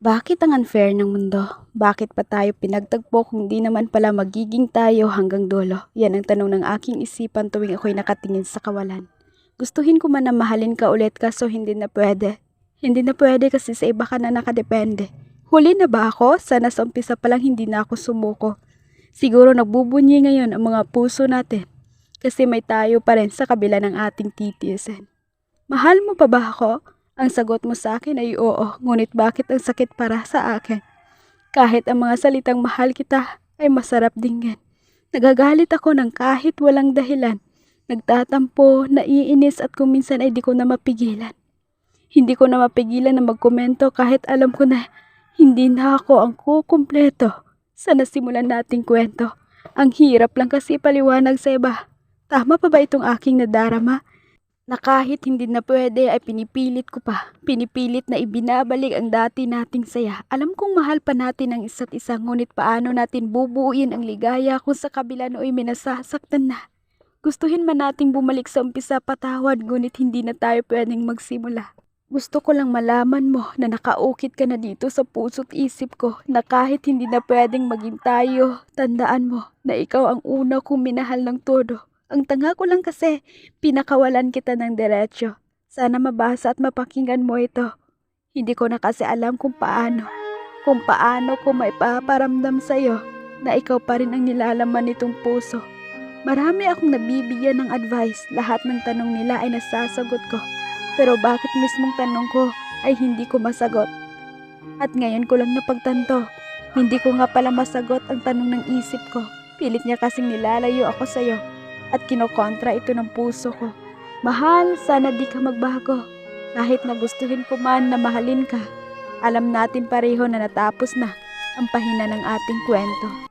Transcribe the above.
Bakit ang unfair ng mundo? Bakit pa tayo pinagtagpo kung di naman pala magiging tayo hanggang dulo? Yan ang tanong ng aking isipan tuwing ako'y nakatingin sa kawalan. Gustuhin ko man na mahalin ka ulit kaso hindi na pwede. Hindi na pwede kasi sa iba ka na nakadepende. Huli na ba ako? Sana sa umpisa pa lang hindi na ako sumuko. Siguro nagbubunyi ngayon ang mga puso natin. Kasi may tayo pa rin sa kabila ng ating titiisin. Mahal mo pa ba ako? Ang sagot mo sa akin ay oo, ngunit bakit ang sakit para sa akin? Kahit ang mga salitang mahal kita ay masarap dinggin. Nagagalit ako ng kahit walang dahilan. Nagtatampo, naiinis at kung minsan ay di ko na mapigilan. Hindi ko na mapigilan na magkomento kahit alam ko na hindi na ako ang kukumpleto sa nasimulan nating kwento. Ang hirap lang kasi paliwanag sa iba. Tama pa ba itong aking nadarama? Na kahit hindi na pwede ay pinipilit ko pa. Pinipilit na ibinabalik ang dati nating saya. Alam kong mahal pa natin ang isa't isa, ngunit paano natin bubuuin ang ligaya kung sa kabila nooy may nasasaktan na. Gustuhin man nating bumalik sa umpisa patawad, ngunit hindi na tayo pwedeng magsimula. Gusto ko lang malaman mo na nakaukit ka na dito sa puso't isip ko, na kahit hindi na pwedeng maging tayo, tandaan mo na ikaw ang una kong minahal ng todo. Ang tanga ko lang kasi, pinakawalan kita ng diretsyo. Sana mabasa at mapakinggan mo ito. Hindi ko na kasi alam kung paano ko maipaparamdam sa'yo na ikaw pa rin ang nilalaman nitong puso. Marami akong nabibigyan ng advice, lahat ng tanong nila ay nasasagot ko. Pero bakit mismong tanong ko ay hindi ko masagot? At ngayon ko lang napagtanto, hindi ko nga pala masagot ang tanong ng isip ko. Pilit niya kasing nilalayo ako sa'yo. At kinokontra ito ng puso ko. Mahal, sana di ka magbago. Kahit na gustuhin ko man na mahalin ka, alam natin pareho na natapos na ang pahina ng ating kwento.